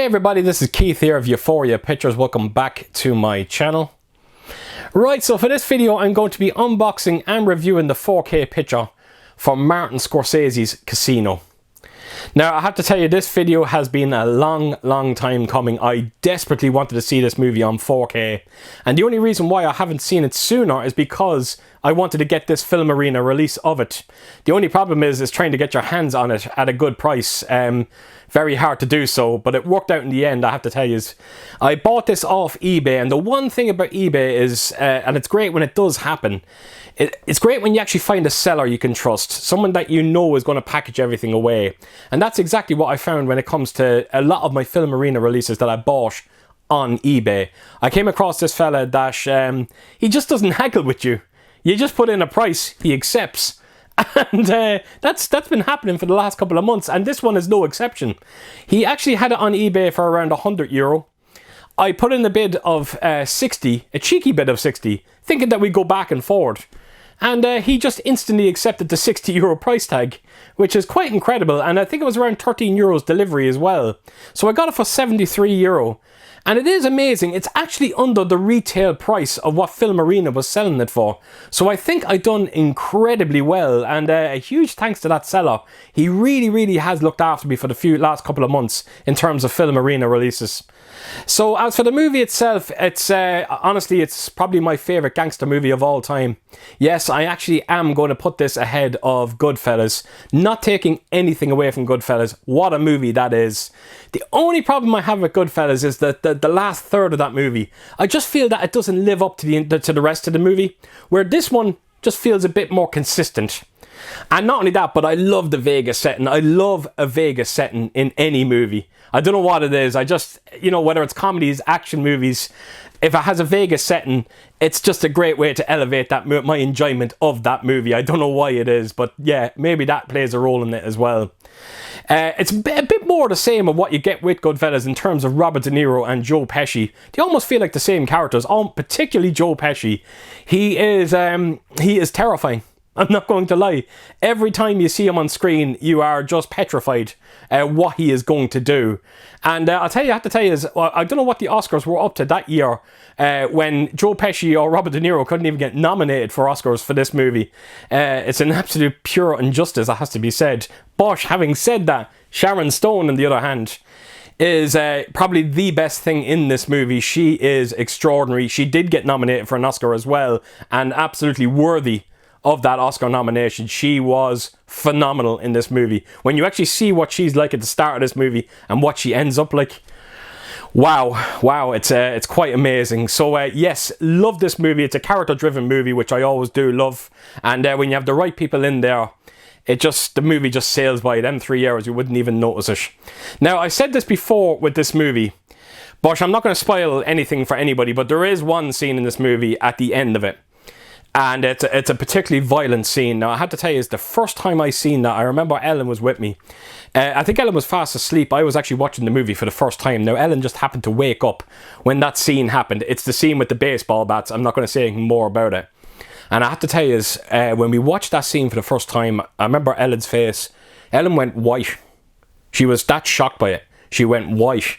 everybody, this is Keith here of Euphoria Pictures. Welcome back to my channel. Right, so for this video I'm going to be unboxing and reviewing the 4K picture for Martin Scorsese's Casino. Now I have to tell you, this video has been a long time coming. I desperately wanted to see this movie on 4K, and the only reason why I haven't seen it sooner is because I wanted to get this Filmarena release of it. The only problem is trying to get your hands on it at a good price. Very hard to do so, but it worked out in the end. I have to tell you, I bought this off eBay, and the one thing about eBay is, and it's great when it does happen, it's great when you actually find a seller you can trust, someone that you know is going to package everything away. And that's exactly what I found when it comes to a lot of my Filmarena releases that I bought on eBay. I came across this fella that he just doesn't haggle with you. You just put in a price, he accepts. And that's been happening for the last couple of months, and this one is no exception. He actually had it on eBay for around €100. I put in a bid of 60, a cheeky bid of 60, thinking that we'd go back and forward. And he just instantly accepted the €60 price tag, which is quite incredible. And I think it was around €13 delivery as well. So I got it for €73. And it is amazing. It's actually under the retail price of what Filmarena was selling it for. So I think I done incredibly well. And a huge thanks to that seller. He really has looked after me for the last couple of months in terms of Filmarena releases. So as for the movie itself, it's honestly, it's probably my favourite gangster movie of all time. Yes, I actually am going to put this ahead of Goodfellas. Not taking anything away from Goodfellas. What a movie that is. The only problem I have with Goodfellas is that the last third of that movie, I just feel that it doesn't live up to the rest of the movie, where this one just feels a bit more consistent. And not only that, but I love the Vegas setting. I love a Vegas setting in any movie. I don't know what it is. I just, you know, whether it's comedies, action movies, if it has a Vegas setting, it's just a great way to elevate my enjoyment of that movie. I don't know why it is, but yeah, maybe that plays a role in it as well. It's a bit more the same of what you get with Goodfellas in terms of Robert De Niro and Joe Pesci. They almost feel like the same characters, particularly Joe Pesci. He is terrifying. I'm not going to lie. Every time you see him on screen, you are just petrified what he is going to do. And I have to tell you, I don't know what the Oscars were up to that year when Joe Pesci or Robert De Niro couldn't even get nominated for Oscars for this movie. It's an absolute pure injustice, that has to be said. But having said that, Sharon Stone, on the other hand, is probably the best thing in this movie. She is extraordinary. She did get nominated for an Oscar as well, and absolutely worthy of that Oscar nomination. She was phenomenal in this movie. When you actually see what she's like at the start of this movie and what she ends up like, wow, it's quite amazing. So yes, love this movie. It's a character-driven movie, which I always do love. And when you have the right people in there, the movie just sails by. Them 3 hours, you wouldn't even notice it. Now, I said this before with this movie, but I'm not going to spoil anything for anybody, but there is one scene in this movie at the end of it. And it's a particularly violent scene. Now, I have to tell you, it's the first time I seen that. I remember Ellen was with me. I think Ellen was fast asleep. I was actually watching the movie for the first time. Now, Ellen just happened to wake up when that scene happened. It's the scene with the baseball bats. I'm not going to say anything more about it. And I have to tell you, when we watched that scene for the first time, I remember Ellen's face. Ellen went white. She was that shocked by it. She went white.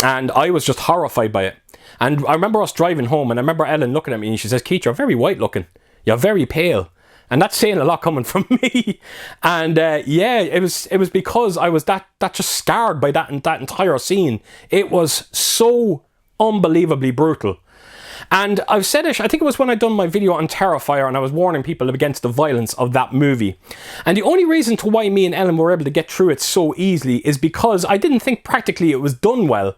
And I was just horrified by it. And I remember us driving home, and I remember Ellen looking at me, and she says, "Keith, you're very white looking. You're very pale." And that's saying a lot coming from me. And yeah, it was because I was that just scarred by that entire scene. It was so unbelievably brutal. And I've said it, I think it was when I done my video on Terrifier, and I was warning people against the violence of that movie. And the only reason to why me and Ellen were able to get through it so easily is because I didn't think practically it was done well.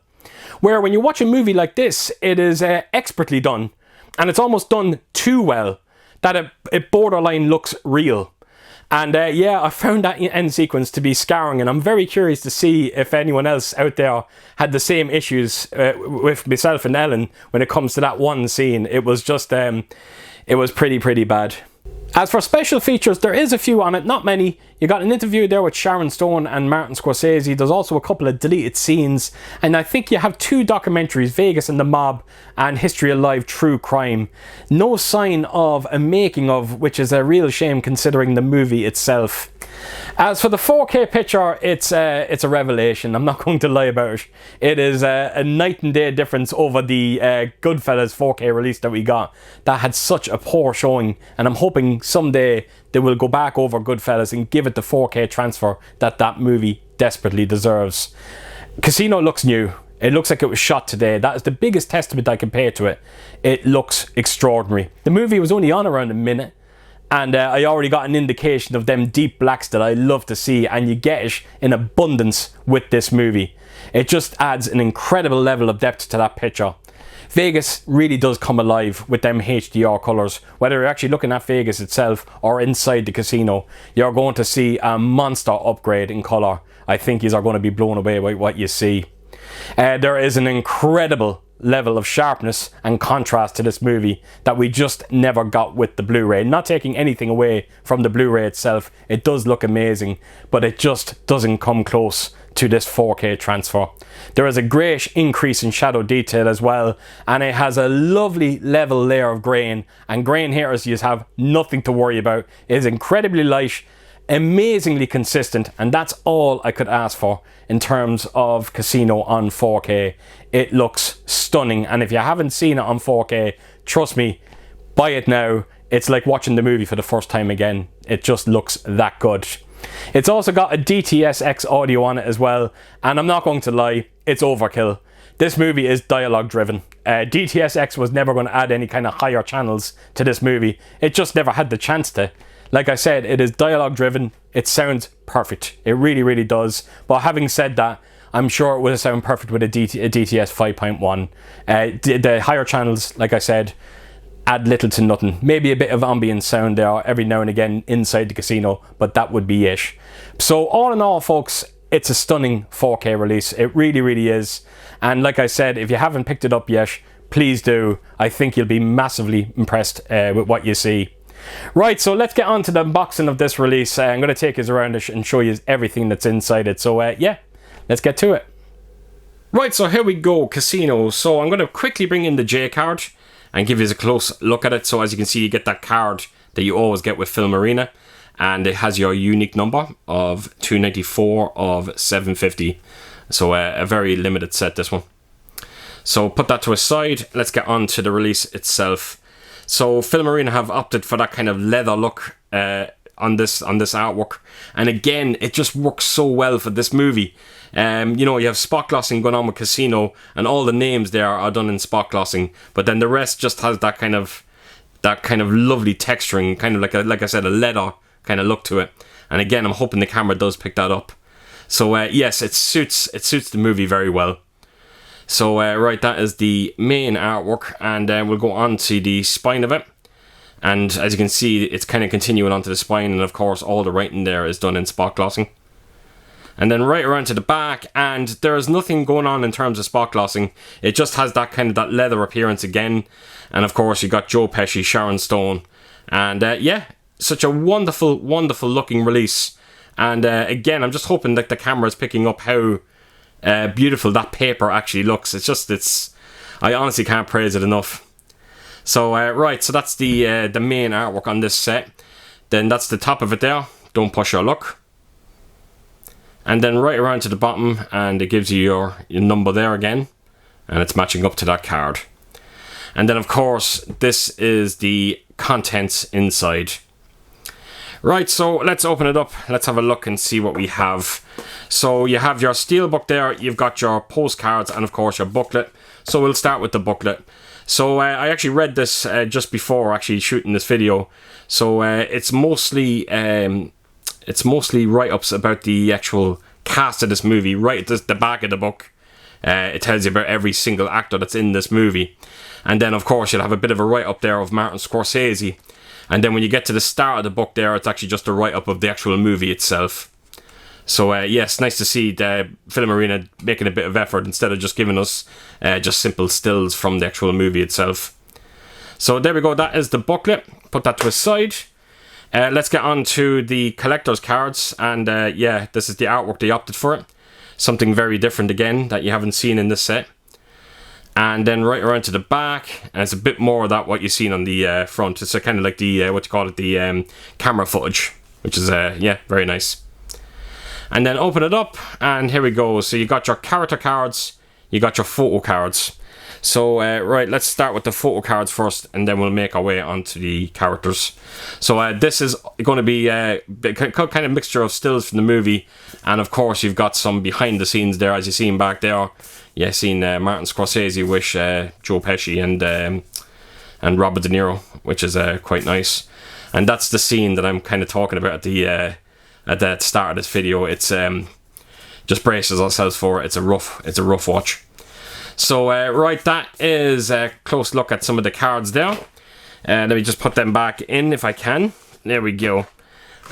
Where when you watch a movie like this, it is expertly done. And it's almost done too well that it borderline looks real. And yeah, I found that end sequence to be scarring. And I'm very curious to see if anyone else out there had the same issues with myself and Ellen when it comes to that one scene. It was just, it was pretty bad. As for special features, there is a few on it, not many. You got an interview there with Sharon Stone and Martin Scorsese. There's also a couple of deleted scenes. And I think you have 2 documentaries, Vegas and the Mob and History Alive True Crime. No sign of a making of, which is a real shame considering the movie itself. As for the 4K picture, it's a revelation. I'm not going to lie about it. It is a night and day difference over the Goodfellas 4K release that we got. That had such a poor showing, and I'm hoping someday they will go back over Goodfellas and give it the 4K transfer that movie desperately deserves. Casino looks new. It looks like it was shot today. That is the biggest testament I can pay to it. It looks extraordinary. The movie was only on around a minute. And I already got an indication of them deep blacks that I love to see, and you get it in abundance with this movie. It just adds an incredible level of depth to that picture. Vegas really does come alive with them HDR colours. Whether you're actually looking at Vegas itself or inside the casino, you're going to see a monster upgrade in colour. I think you are going to be blown away by what you see. There is an incredible level of sharpness and contrast to this movie that we just never got with the Blu-ray. Not taking anything away from the Blu-ray itself, it does look amazing, but it just doesn't come close to this 4K transfer. There is a great increase in shadow detail as well, and it has a lovely level layer of grain, and grain here, as you have nothing to worry about. It is incredibly light, amazingly consistent, and that's all I could ask for in terms of Casino on 4K. It looks stunning, and if you haven't seen it on 4K, trust me, buy it now. It's like watching the movie for the first time again. It just looks that good. It's also got a DTS:X audio on it as well, and I'm not going to lie, it's overkill. This movie is dialogue driven. DTS:X was never going to add any kind of higher channels to this movie. It just never had the chance to. Like I said, it is dialogue driven. It sounds perfect. It really, really does. But having said that, I'm sure it will sound perfect with a DTS 5.1. The higher channels, like I said, add little to nothing. Maybe a bit of ambient sound there every now and again inside the casino, but that would be it. So all in all, folks, it's a stunning 4K release. It really, really is. And like I said, if you haven't picked it up yet, please do. I think you'll be massively impressed with what you see. Right, so let's get on to the unboxing of this release. I'm going to take you around and show you everything that's inside it. So yeah, let's get to it. Right, so here we go, Casino. So I'm going to quickly bring in the J card and give you a close look at it. So as you can see, you get that card that you always get with Filmarena, and it has your unique number of 294 of 750. So a very limited set, this one. So put that to a side. Let's get on to the release itself. So Filmarena have opted for that kind of leather look on this artwork, and again, it just works so well for this movie. You know, you have spot glossing going on with Casino, and all the names there are done in spot glossing, but then the rest just has that kind of lovely texturing, kind of like I said, a leather kind of look to it. And again, I'm hoping the camera does pick that up. So yes, it suits the movie very well. So right, that is the main artwork, and we'll go on to the spine of it. And as you can see, it's kind of continuing onto the spine, and of course all the writing there is done in spot glossing. And then right around to the back, and there is nothing going on in terms of spot glossing. It just has that kind of that leather appearance again. And of course you got Joe Pesci, Sharon Stone, and yeah, such a wonderful, wonderful looking release. And again, I'm just hoping that the camera is picking up how beautiful that paper actually looks. I honestly can't praise it enough. So right, so that's the main artwork on this set. Then that's the top of it there. Don't push your luck. And then right around to the bottom, and it gives you your number there again, and it's matching up to that card. And then of course this is the contents inside. Right, so let's open it up. Let's have a look and see what we have. So you have your steelbook there, you've got your postcards, and of course your booklet. So we'll start with the booklet. So I actually read this just before actually shooting this video. So it's mostly write-ups about the actual cast of this movie. Right at the back of the book, it tells you about every single actor that's in this movie. And then of course you'll have a bit of a write-up there of Martin Scorsese. And then when you get to the start of the book there, it's actually just a write-up of the actual movie itself. So yes, nice to see Filmarena making a bit of effort instead of just giving us just simple stills from the actual movie itself. So there we go, that is the booklet. Put that to a side. Let's get on to the collector's cards, and yeah, this is the artwork they opted for it. Something very different again that you haven't seen in this set. And then right around to the back, and it's a bit more of that what you've seen on the front. It's kind of like the, what you call it, the camera footage, which is, yeah, very nice. And then open it up, and here we go. So you got your character cards, you got your photo cards. So, right, let's start with the photo cards first, and then we'll make our way onto the characters. So, this is going to be a kind of mixture of stills from the movie, and of course, you've got some behind the scenes there, as you've seen back there. Yeah, seen Martin Scorsese with Joe Pesci and Robert De Niro, which is quite nice. And that's the scene that I'm kind of talking about at the start of this video. It's just braces ourselves for it. It's a rough watch. So, right, that is a close look at some of the cards there. Let me just put them back in if I can. There we go.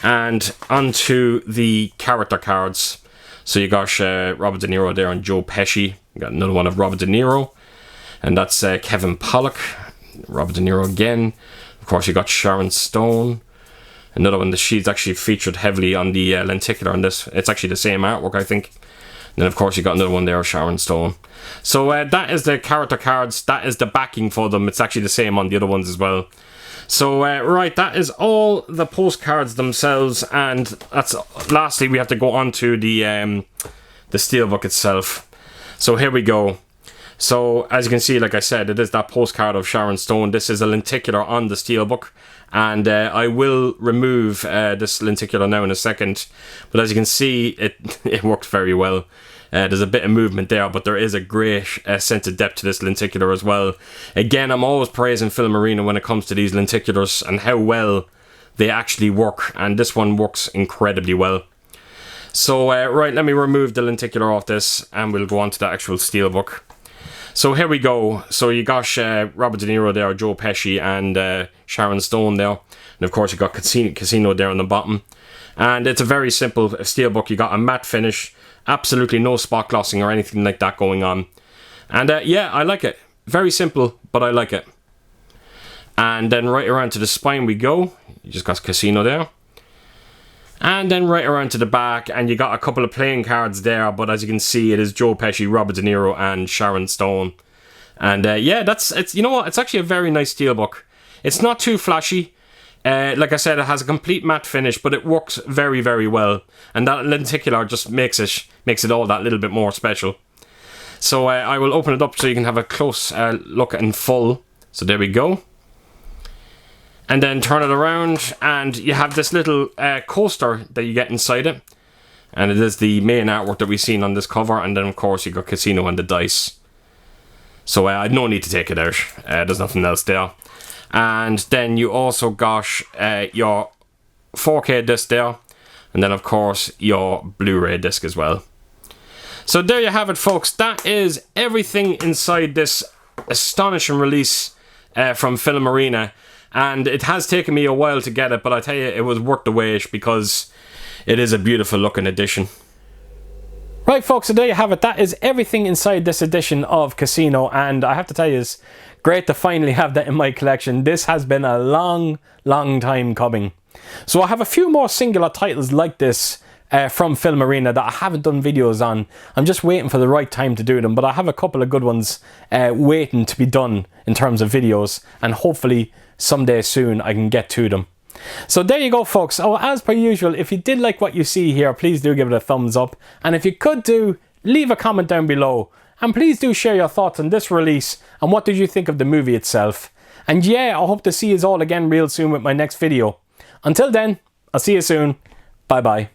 And onto the character cards. So you got Robert De Niro there and Joe Pesci. You got another one of Robert De Niro. And that's Kevin Pollak. Robert De Niro again. Of course, you got Sharon Stone. Another one that she's actually featured heavily on the lenticular on this. It's actually the same artwork, I think. And then, of course, you got another one there, Sharon Stone. So that is the character cards. That is the backing for them. It's actually the same on the other ones as well. So, right, that is all the postcards themselves. And that's lastly, we have to go on to the steelbook itself. So here we go. So, as you can see, like I said, it is that postcard of Sharon Stone. This is a lenticular on the steelbook. And I will remove this lenticular now in a second. But as you can see, it worked very well. There's a bit of movement there, but there is a great sense of depth to this lenticular as well. Again, I'm always praising Filmarena when it comes to these lenticulars and how well they actually work. And this one works incredibly well. So, right, let me remove the lenticular off this and we'll go on to the actual steelbook. So here we go. So you got Robert De Niro there, Joe Pesci and Sharon Stone there. And of course you got Casino there on the bottom. And it's a very simple steelbook. You got a matte finish. Absolutely no spot glossing or anything like that going on. And yeah, I like it. Very simple, but I like it. And then right around to the spine we go. You just got Casino there. And then right around to the back, and you got a couple of playing cards there, but as you can see, it is Joe Pesci, Robert De Niro, and Sharon Stone. And yeah, it's you know what? It's actually a very nice steelbook. It's not too flashy. Like I said, it has a complete matte finish, but it works very, very well. And that lenticular just makes it all that little bit more special. So I will open it up so you can have a close look in full. So there we go. And then turn it around, and you have this little coaster that you get inside it. And it is the main artwork that we've seen on this cover. And then, of course, you got Casino and the dice. So I had no need to take it out. There's nothing else there. And then you also got your 4K disc there. And then, of course, your Blu-ray disc as well. So there you have it, folks. That is everything inside this astonishing release from Filmarena. And it has taken me a while to get it, but I tell you, it was worth the wait because it is a beautiful looking edition. Right, folks, so there you have it. That is everything inside this edition of Casino, and I have to tell you, it's great to finally have that in my collection. This has been a long time coming. So I have a few more singular titles like this from Filmarena that I haven't done videos on. I'm just waiting for the right time to do them, but I have a couple of good ones waiting to be done in terms of videos, and hopefully someday soon I can get to them. So there you go, folks. Oh, as per usual, if you did like what you see here, please do give it a thumbs up, and if you could leave a comment down below, and please do share your thoughts on this release and what did you think of the movie itself. And yeah, I hope to see you all again real soon with my next video. Until then, I'll see you soon. Bye bye.